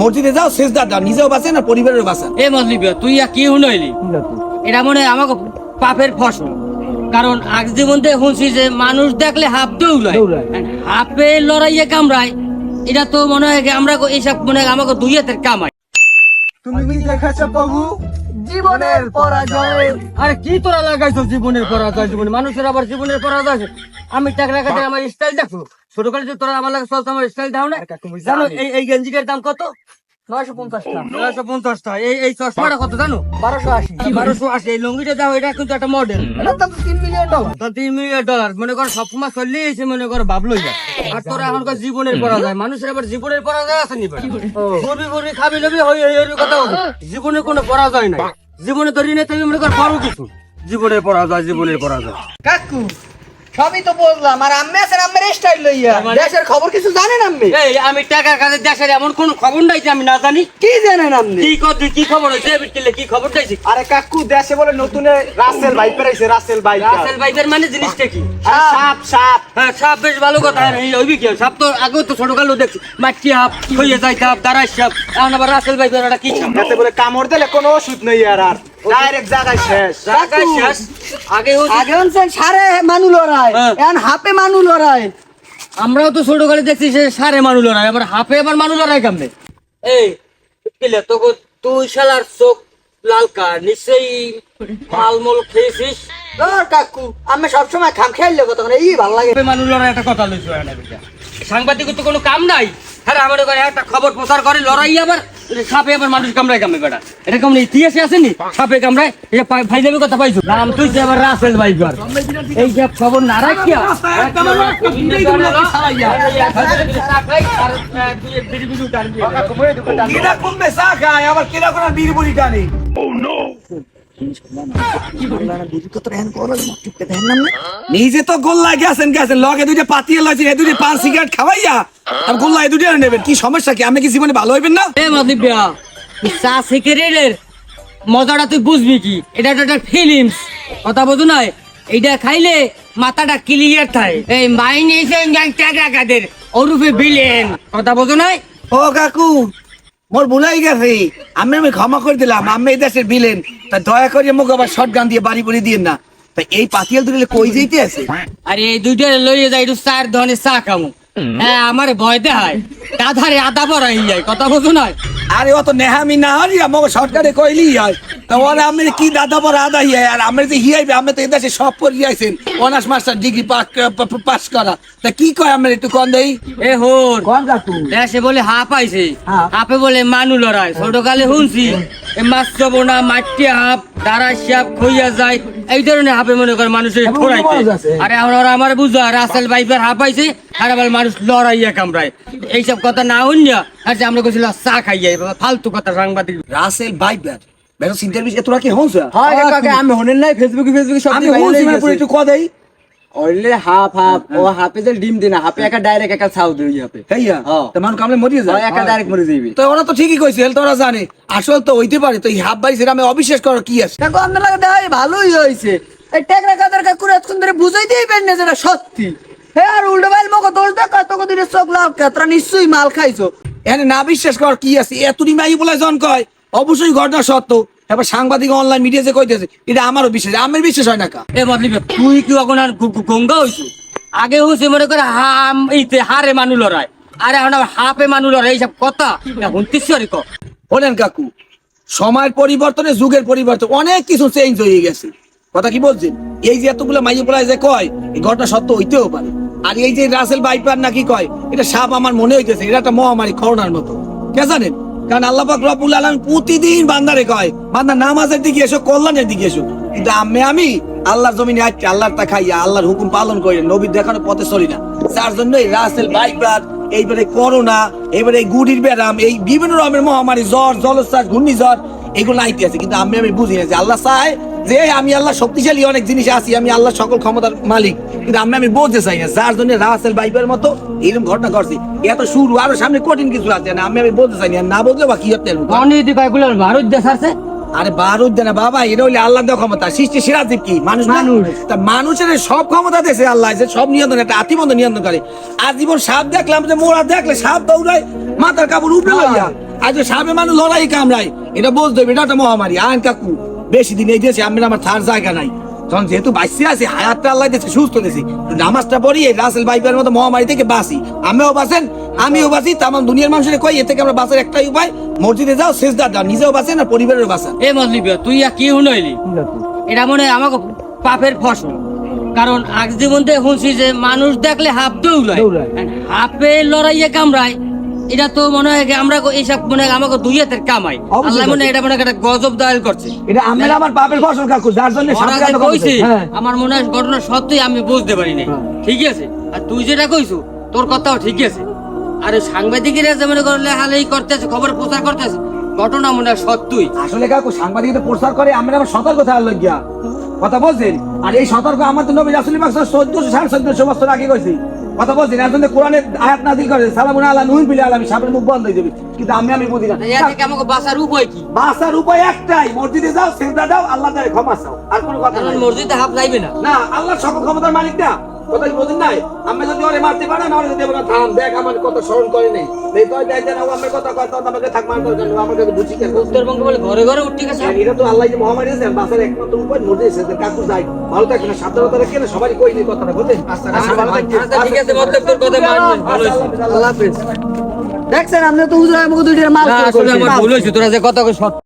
মসজিদে যাও সেজদা দাও, নিজেও বাঁচেন আর পরিবারেরও বাঁচান। এ মজলিব তুই কি শুনাইলি? এটা মনে হয় আমাকে পাপের ফসল। কারণ আজ জীবন দিয়ে শুনছি যে মানুষ দেখলে হাফ দৌড়ায়, হাফে লড়াইয়ে কামড়ায়। এটা তো মনে হয় আমরা এইসব মনে হয় আমাকে দুই হাতের কামাই। তুমি দেখাচ্ছো প্রভু জীবনের পরাজয়। আরে কি তোরা লাগাইছো জীবনের পরাজয়? জীবনে মানুষের আবার জীবনের পরাজয় আছে। আমি টাকা রাখাতে আমার স্টাইল দেখো, ছোট কালে যে তোরা আমার লাগে চলতো, আমার স্টাইল দাও না। জানো এই গেঞ্জিটার দাম কত? 950 টাকা। 950 টাকা। এই চশমাটা কত জানো? 1280। 1280। এই লুঙ্গিটা দাও, এটা কিন্তু একটা মডেল। এটার দাম $3 মিলিয়ন। তো $3 মিলিয়ন মনে কর সবসময় চললে এসে মনে কর ভাবলই যায়। আর তোরা এখনকার জীবনের পরাজয়, মানুষের আবার জীবনের পরাজয় আছে নি? ঘুরবি খাবি লবি হই কথা বলি। জীবনের কোনো পরাজয় নাই। জীবনে ধরি নেই তুমি মনে কর পারো কিছু। জীবনের পরাজয়। কাকু সবই তো বললাম, আর আম্মে আছেন আম্মের স্টাইল লইয়া। দেশের খবর কিছু জানেন আম্মে? এই আমি টাকার কাছে দেশের এমন কোন খবর নাই যে আমি না জানি। কি জানেন আপনি? কি খবর হয়েছে? কি খবর চাইছি? আরে কাকু দেশে বলে নতুন রাসেল ভাইপার আইছে, রাসেল রাসেল ভাইদের মানে জিনিসটা কি? সাপ হ্যাঁ, সাপ বেশ ভালো কথা। ওইবি কি সাপ? তো আগেও তো ছোট কালো দেখছি, মাটি সাপ, হয়ে যায় সাপ, দাঁড়ায় সাপ। এখন আবার রাসেল ভাইদের ওটা কি সাপ? এতে বলে কামড় দিলে কোনো ওষুধ নেই আর ডাইরেক্ট জায়গায় শেষ। জায়গায় শেষ। আগে আনছেন সারে মানু লড়াই, এখন হাফে মানু লড়াই। আমরাও তো ছোট কালে দেখছি সে সারে মানুষ লড়াই, আবার হাফে আবার মানুষ লড়াই কেমনে? এই কিলে তো তুই শালার চোখ লাল কার, নিশ্চয়ই মালমূল খেয়েছিস। কাকু আমি সবসময় খাম খেয়াল তখন এই ভালো লাগে। হাফে মানুষ লড়াই একটা কথা লইছো না বেটা। সাংবাদিকের তো কোনো কাম নাই। হ্যাঁ আমার করে একটা খবর প্রচার করে লড়াই, আবার সাপে আবার মানুষ কামড়ায় কামে বেটা। এটা কেমন ইতিহাসে আসেনি? সাপে কামড়ায় এটা ভাই যাবে কথা পাইছো নাম তুই যে আবার রাসেল ভাইপার। এই যে খবর না রাখিয়া কিরা কমবে চা খায়, আবার কিরা কোন বীরবুড়ি টানে। নিজে তো গোল্লায় গেছেন লগে দুইটা পাতিয়ে লইছেন, এই দুইটা পান সিগারেট খাওয়াইয়া আর গোল্লায় দুইটা নেবেন। কি সমস্যা কি? আপনি কি জীবনে ভালো হইবেন না? এ মদিবিয়া চা সিগারেটের মজাটা তুই বুঝবি কি? এটা একটা ফিলিংস, কথা বুঝু নাই? এইটা খাইলে মাথাটা ক্লিয়ার থাকে। এই মাইন্ড এসে টাকাদের ওরূপে বিলেন, কথা বুঝু নাই? ও কাকু মোর ভুলাই গেছে, আমি ক্ষমা করে দিলাম। আমি এই দেশের বিলেন, তা দয়া করে মুখ আবার শর্ট গান দিয়ে বাড়ি বাড়ি দিয়ে না। তা এই পাতিয়াল দুটো কই যেতে আছে? আরে এই দুইটা লইয়ে যাই একটু চার ধরনের চা খামু। হ্যাঁ আমার ভয় দেখায়, দাধারে আদা পড়া হয়ে যায়, কথা বুঝু নাই? আরে অত নেহামি না হরি আমাকে শর্টকাটে কইলি হয়। তা ওরা আমি কি দাদা পর আদা হিয়াই, আর আমি যে হিয়াইবে আমি তো এই দেশে সব পড়ে যাইছেন অনার্স মাস্টার ডিগ্রি পাস করা। তা কি কয় আমার একটু কন দেই? এ হোর কোন কাকু? দেশে বলে হাফ আইছে, হাফে বলে মানু লড়াই। ছোট কালে শুনছি মাছ চবনা, মাটি হাফ, দাঁড়া সাপ খইয়া যায়, এই ধরনের হাফে মনে করে মানুষের ঠোরাইছে। আরে ওরা আমার বুঝা রাসেল ভাইপার হাফ আইছে, আর আবার মানুষ লড়াইয়া কামড়ায়। এইসব কথা না হইয়া আর যে আমরা কইছিল চা খাইয়া, ফালতু কথা সাংবাদিক। রাসেল ভাইপার বেরো ইন্টারভিউ তোরা কি হইছ? হয় কাকা আমি হনেন নাই ফেসবুকে সব আমি হইছি না পুরো একটু কয় দেই। অইলে হাফ ও হাফে যে ডিম দিনা হাফে একা ডাইরেক্ট একা ছাউ দেই হাফে। হেইয়া তা মান কামলে মরিয়ে যায়, একা ডাইরেক্ট মরে যাইবে। তো ওরা তো ঠিকই কইছে, তোরা জানে আসল তো হইতে পারে। তো এই হাফ বাইছে আমি অবিশ্বাস করার কি আছে? কাকু আপনার লাগে দেখাই ভালোই হইছে। এই টেকরা কাদের কাকুর এতক্ষণ ধরে বুঝাইতেই পারেন না যেটা সত্যি। হ্যাঁ আর উল্টো বাইল মকে দোষ দেখ কত দিনের চোখ লাল কেতরা নিশ্চয়ই মাল খাইছো। এখানে না বিশ্বাস করার কি আছে? এতনি মাই বলে জন কয় অবশ্যই ঘটনা সত্য। এবার সাংবাদিক অনলাইন মিডিয়া যে কইতেছে এটা আমারও বিশ্বাস, আমার বিশ্বাস হয় না কা। এ বদলিবে তুই কি এখন আর গঙ্গা হইছো? আগে হইছে মনে করে হাম এইতে হারে মানু লড়াই, আরে এখন হাফে মানু লড়াই। এইসব কথা এখন তিসরি ক। বলেন কাকু, সময়ের পরিবর্তনে যুগের পরিবর্তন অনেক কিছু চেঞ্জ হয়ে গেছে। কথা কি বলছেন? এই যে এতগুলো মাইয়ে পোলায় যে কয় এই ঘটনা সত্য হইতেও পারে। আর এই যে রাসেল ভাইপার নাকি কয় এটা সাপ, আমার মনে হইতেছে এটা একটা মহামারী করোনার মতো। কে জানেন? কারণ আল্লাহ পাক রব্বুল আলামিন প্রতিদিন বান্দারে কয় বান্দা নামাজের দিকে এসো, কল্যাণের দিকে এসো। কিন্তু আমি আল্লাহর জমিনে আসছি, আল্লাহর তা খাইয়া আল্লাহর হুকুম পালন করি, নবীর দেখানোর পথে চলি না। যার জন্য এই রাসেল ভাইপার, এইবারে করোনা, এইবারে এই গুড়ির ব্যারাম, এই বিভিন্ন রকমের মহামারী, জ্বর, জলোচ্ছ্বাস, ঘূর্ণিঝড় এগুলো আইতে আছে। কিন্তু আমি বুঝি না যে আল্লাহ চায় যে আমি আল্লাহ শক্তিশালী অনেক জিনিস আছি, আমি আল্লাহ সকল ক্ষমতার মালিক, কিন্তু আমি বলতে চাই না। যার জন্য রাসেল ভাইপার মতো এরকম ঘটনা ঘটছে। এত শুরু আরো সামনে কঠিন কিছু আছে না, আমি বলতে চাই না। না বললে বা কি হতে অনেক কয়েকগুলো ভারত দেশ আছে। আরে বারুদ দেনা বাবা, এটা হইলে আল্লাহ দেওয়া ক্ষমতা। সৃষ্টি সেরা জীব কি? মানুষ। তা মানুষের সব ক্ষমতা দেশে আল্লাহ যে সব নিয়ন্ত্রণ, একটা আতিবন্ধ নিয়ন্ত্রণ করে। আজীবন সাপ দেখলাম যে মোড়া দেখলে সাপ দৌড়ায় মাথার কাপড় উপরে লইয়া, আজ সাপে মানুষ লড়াই কামড়ায়, এটা বুঝতে হবে, এটা একটা মহামারী। আইন কাকু বেশি দিন এই দেশে আমি আমার থার জায়গা নাই, তখন যেহেতু বাঁচতে আছি, হায়াতটা আল্লাহ দিয়েছে, সুস্থ দিয়েছি, নামাজটা পড়ি এই রাসেল ভাইপার মতো মহামারী থেকে বাঁচি। আমিও বাঁচেন, আমিও বাঁচি, তাম দুনিয়ার মানুষের কই এ থেকে আমরা বাঁচার একটাই উপায়, মসজিদে যাও, সেজদা দাও, নিজেও বাঁচেন আর পরিবারেরও বাঁচান। এ মজলিব তুই আর কি হুনইলি, এটা মনে হয় আমাকে পাপের ফসল। কারণ আজ জীবন থেকে শুনছি যে মানুষ দেখলে হাফ দৌড়ায়, হাফে লড়াইয়ে কামড়ায়। এটা তো মনে হয় যে আমরা এইসব মনে হয় আমাকে দুই হাতের কামাই। আল্লাহ মনে হয় এটা মনে হয় একটা গজব দায়ের করছে। এটা আমরা আমার পাপের ফসল কাকু, যার জন্য ওরা যে কইছে, আমার মনে হয় ঘটনা সত্যি আমি বুঝতে পারি নাই। ঠিক আছে, আর তুই যেটা কইছো তোর কথাও ঠিক আছে। আর ওই সাংবাদিকেরা যে মনে করলে হালেই করতেছে, খবর প্রচার করতেছে, ঘটনা মনে হয় সত্যই। আসলে কাকু সাংবাদিকদের প্রচার করে, আমরা আমার সতর্ক থাকার লাগিয়া কথা বলছেন। আর এই সতর্ক আমার তো নবী রাসূল পাক 1400-1450 বছর আগে কইছি, কথা বলছেন। এর জন্য কোরআনের আয়াত নাযিল করে, সালামুন আলা নূহ বিল আলামিন, সাপের মুখ বন্ধ হয়ে যাবে। কিন্তু আমি বুঝি না, এর থেকে আমাকে বাঁচার উপায় কি? বাঁচার উপায় একটাই, মসজিদে যাও, সিজদা দাও, আল্লাহ তাআলা ক্ষমা চাও, আর কোনো কথা কারণ নাই। মসজিদে হাফ যাইবে না। না, আল্লাহ সকল ক্ষমতার মালিক না, কথা কি বোঝেন নাই? আমি যদি ওরে মারতে পারে না, ওরে দেব না, থাম, দেখ আমার কথা স্মরণ করে নেই, এই তো দেখ দেন আমার কথা কথা আমাকে থাক মান করে, আমার কাছে বুঝি কেন? উত্তরবঙ্গ বলে ঘরে ঘরে উঠতে গেছে। এটা তো আল্লাহ যে মহামারী আছে, বাঁচার একমাত্র উপায় মসজিদে সেজদা। কাকু যাই, ভালো থাকেন, সাবধানতা রাখেন, সবারই কই নেই কথাটা, বুঝলেন? আচ্ছা ঠিক আছে, মতলব তোর কথা মানবেন, ভালো হয়েছে। আল্লাহ হাফেজ। দেখছেন আপনি তো হুজুর আমাকে দুইটার মাল না, আসলে আমার ভুল হয়েছে, তোরা যে কথা কই সত্য।